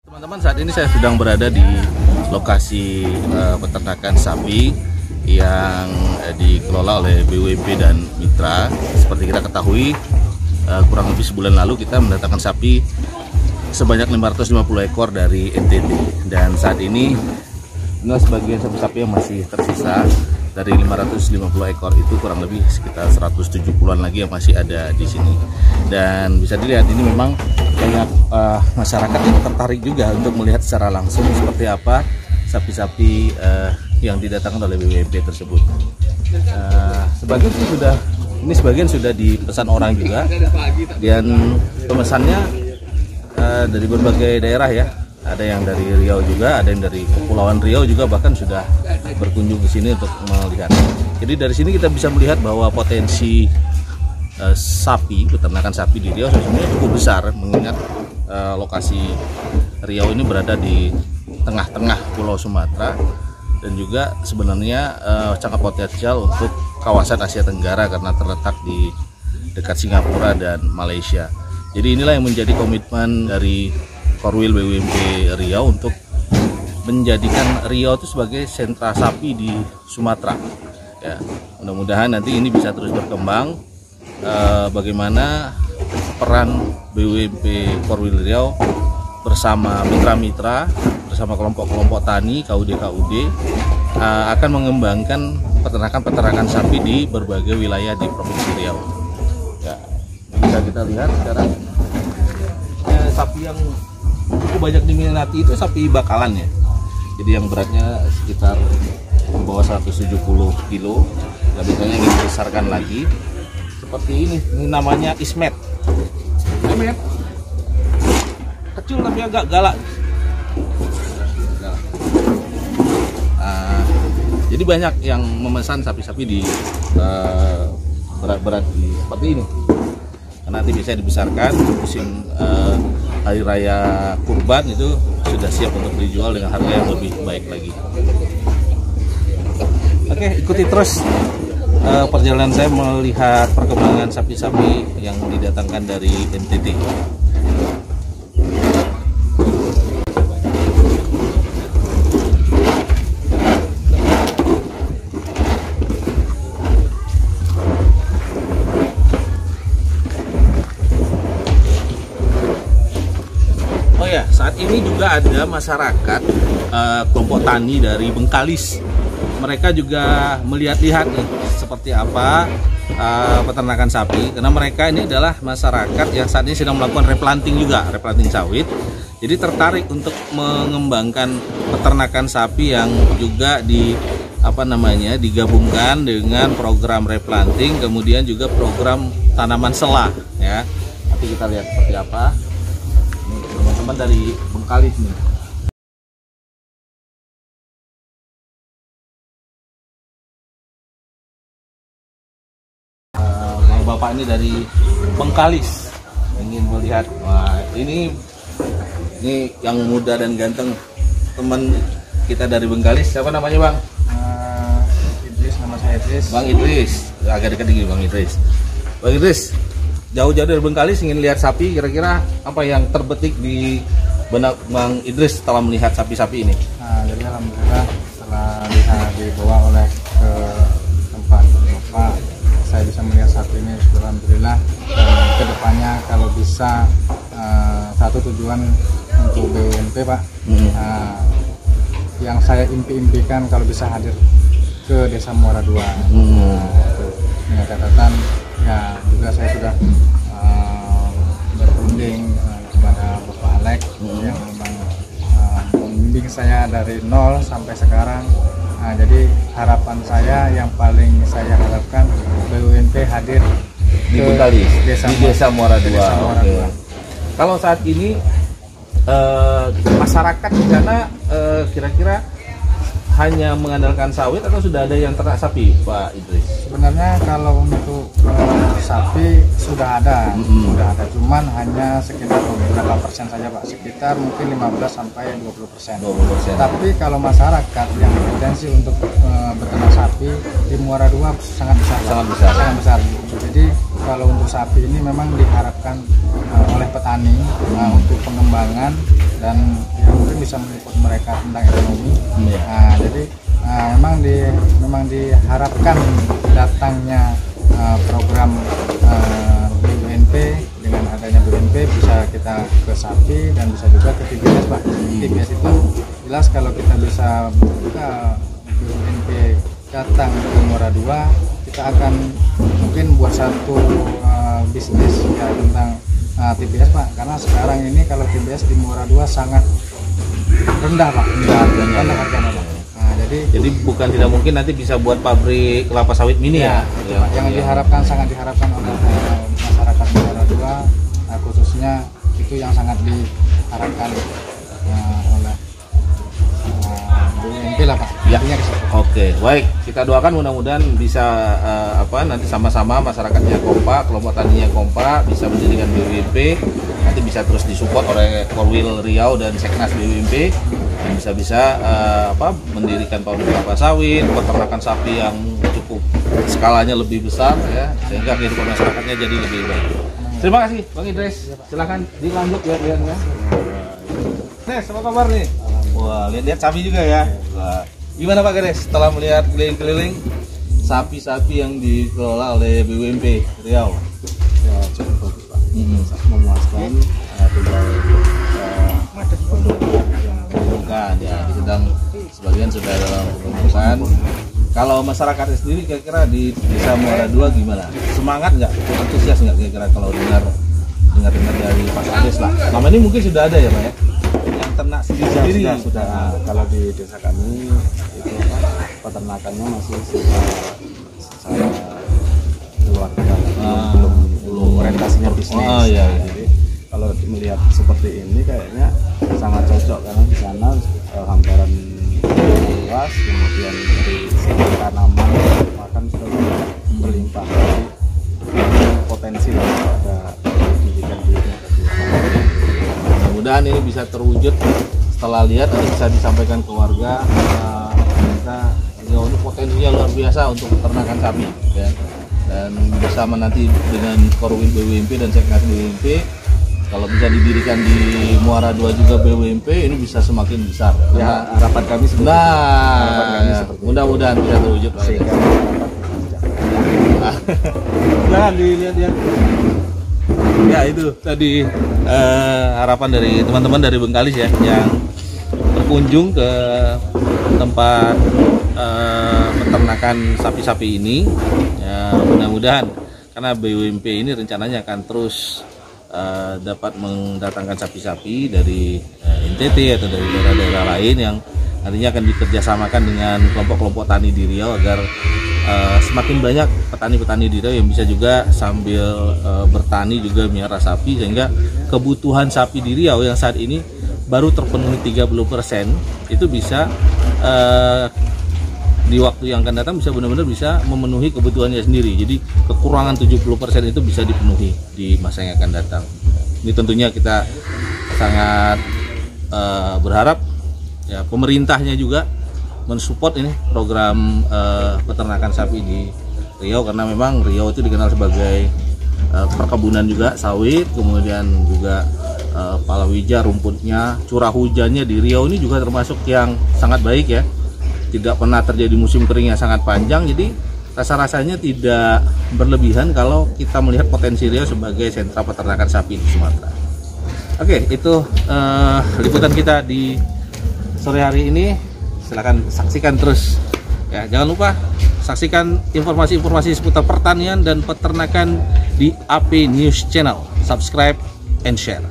Teman-teman, saat ini saya sedang berada di lokasi peternakan sapi yang dikelola oleh BUMP dan mitra. Seperti kita ketahui, kurang lebih sebulan lalu kita mendatangkan sapi sebanyak 550 ekor dari NTT, dan saat ini inilah sebagian sapi-sapi yang masih tersisa. Dari 550 ekor itu kurang lebih sekitar 170-an lagi yang masih ada di sini. Dan bisa dilihat ini memang banyak masyarakat yang tertarik juga untuk melihat secara langsung seperti apa sapi-sapi yang didatangkan oleh BUMP tersebut. Sebagian sudah dipesan orang juga, dan pemesannya dari berbagai daerah ya. Ada yang dari Riau juga, ada yang dari Kepulauan Riau juga, bahkan sudah berkunjung ke sini untuk melihat. Jadi dari sini kita bisa melihat bahwa potensi sapi, peternakan sapi di Riau sebenarnya cukup besar, mengingat lokasi Riau ini berada di tengah-tengah Pulau Sumatera, dan juga sebenarnya sangat potensial untuk kawasan Asia Tenggara karena terletak di dekat Singapura dan Malaysia. Jadi inilah yang menjadi komitmen dari Korwil BUMP Riau untuk menjadikan Riau itu sebagai sentra sapi di Sumatera. Ya, mudah-mudahan nanti ini bisa terus berkembang. Bagaimana peran BUMP Korwil Riau bersama mitra-mitra, bersama kelompok-kelompok tani, KUD akan mengembangkan peternakan sapi di berbagai wilayah di Provinsi Riau. Ya, bisa kita lihat sekarang sapi yang cukup banyak diminati itu sapi bakalan ya. Jadi yang beratnya sekitar di bawah 170 kilo. Dan misalnya ingin dibesarkan lagi seperti ini namanya Ismet. Ismet kecil tapi agak galak. Jadi banyak yang memesan sapi-sapi di berat-berat seperti ini. Karena nanti bisa dibesarkan musim hari raya Kurban itu sudah siap untuk dijual dengan harga yang lebih baik lagi. Oke, ikuti terus perjalanan saya melihat perkembangan sapi-sapi yang didatangkan dari NTT. Saat ini juga ada masyarakat kelompok tani dari Bengkalis. Mereka juga melihat-lihat nih seperti apa peternakan sapi, karena mereka ini adalah masyarakat yang saat ini sedang melakukan replanting juga, replanting sawit. Jadi tertarik untuk mengembangkan peternakan sapi yang juga digabungkan dengan program replanting, kemudian juga program tanaman selah ya. Nanti kita lihat seperti apa. Teman-teman dari Bengkalis nih. Bapak ini dari Bengkalis ingin melihat. Wah, ini yang muda dan ganteng teman kita dari Bengkalis. Siapa namanya, Bang? Idris, nama saya Idris. Bang Idris, agak dekat dikit Bang Idris. Bang Idris, jauh-jauh dari Bengkalis ingin lihat sapi, kira-kira apa yang terbetik di benak Bang Idris setelah melihat sapi-sapi ini? Nah, jadi alhamdulillah setelah dibawa oleh ke tempat Bapak, saya bisa melihat sapi ini, alhamdulillah. Dan kedepannya kalau bisa satu tujuan untuk BUMP Pak, yang saya impikan kalau bisa hadir ke Desa Muara II. Dengan catatan ya juga saya sudah berunding kepada Bapak Alex yang memang membimbing saya dari nol sampai sekarang. Jadi harapan saya yang paling saya harapkan BUMP hadir di Bengkalis, di Desa Muara II. Kalau saat ini masyarakat di sana kira-kira hanya mengandalkan sawit atau sudah ada yang ternak sapi, Pak Idris? Sebenarnya kalau untuk sapi sudah ada, cuman hanya sekitar beberapa persen saja Pak, sekitar mungkin 15-20%. Tapi kalau masyarakat yang berpotensi untuk beternak sapi di Muara II sangat besar. Jadi kalau untuk sapi ini memang diharapkan oleh petani untuk pengembangan dan ya, mungkin bisa meliput mereka tentang ekonomi. Jadi memang diharapkan datangnya program BUNP. Dengan adanya BUNP bisa kita ke sapi dan bisa juga ke TBS, Pak. TBS itu jelas kalau kita bisa BUNP datang ke Muara II, kita akan mungkin buat satu bisnis ya tentang TBS, Pak. Karena sekarang ini kalau TBS di Muara II sangat rendah, Pak. Rendah harganya, Pak. Jadi bukan tidak mungkin nanti bisa buat pabrik kelapa sawit mini ya. Yang sangat diharapkan oleh masyarakat Muara II, khususnya itu yang sangat diharapkan oleh BUNP lah, Pak. Ya. Oke, baik. Kita doakan mudah-mudahan bisa nanti sama-sama masyarakatnya kompak, kelompok taninya kompak, bisa mendirikan BUNP. Nanti bisa terus disupport oleh Korwil Riau dan Seknas BUNP. Dan bisa mendirikan pabrik kelapa sawit, peternakan sapi yang cukup skalanya lebih besar ya, sehingga kehidupan masyarakatnya jadi lebih baik. Terima kasih Bang Idris, silahkan dilanjut ya. Nes, apa kabar nih? Wah, lihat sapi juga ya. Wah. Gimana Pak Gades setelah melihat keliling-keliling sapi-sapi yang dikelola oleh BUNP Riau? Ya, cukup bagus, Pak. Memuaskan, tinggal pembukaan ya, sedang sebagian sudah dalam pembukaan. Kalau masyarakat sendiri kira-kira di Desa Muara II gimana? Semangat nggak? Antusias nggak kira-kira kalau dengar dari Pak Kades lah? Selama ini mungkin sudah ada ya Pak ya? Yang ternak sendiri sudah. Kalau di desa kami itu peternakannya masih secara keluarga, belum orientasinya bisnis. Jadi kalau melihat seperti ini kayaknya sangat cocok karena di sana hamparan luas, kemudian dari segi tanaman makan sudah berlimpah. Jadi potensi ada pendidikan di mudah-mudahan ini bisa terwujud setelah lihat nanti bisa disampaikan ke warga. Kita ini potensinya luar biasa untuk peternakan sapi ya. Dan bersama nanti dengan Korwil BUNP dan Seknas BUNP, kalau bisa didirikan di Muara II juga BUNP, ini bisa semakin besar. Ya, harapan kami seperti mudah-mudahan bisa terwujud. Jangan dilihat-lihat. Ya itu tadi harapan dari teman-teman dari Bengkalis ya, yang berkunjung ke tempat peternakan sapi-sapi ini. Ya, mudah-mudahan karena BUNP ini rencananya akan terus dapat mendatangkan sapi-sapi dari NTT atau dari daerah-daerah lain yang nantinya akan dikerjasamakan dengan kelompok-kelompok tani di Riau agar semakin banyak petani-petani di Riau yang bisa juga sambil bertani juga melihara sapi, sehingga kebutuhan sapi di Riau yang saat ini baru terpenuhi 30% itu bisa di waktu yang akan datang bisa benar-benar bisa memenuhi kebutuhannya sendiri. Jadi kekurangan 70% itu bisa dipenuhi di masa yang akan datang. Ini tentunya kita sangat berharap ya pemerintahnya juga mensupport ini program peternakan sapi di Riau, karena memang Riau itu dikenal sebagai perkebunan juga sawit, kemudian juga palawija, rumputnya, curah hujannya di Riau ini juga termasuk yang sangat baik ya. Tidak pernah terjadi musim kering yang sangat panjang, jadi rasa-rasanya tidak berlebihan kalau kita melihat potensi Riau sebagai sentra peternakan sapi di Sumatera. Oke, itu liputan kita di sore hari ini. Silahkan saksikan terus ya, jangan lupa saksikan informasi-informasi seputar pertanian dan peternakan di AP News Channel. Subscribe and share.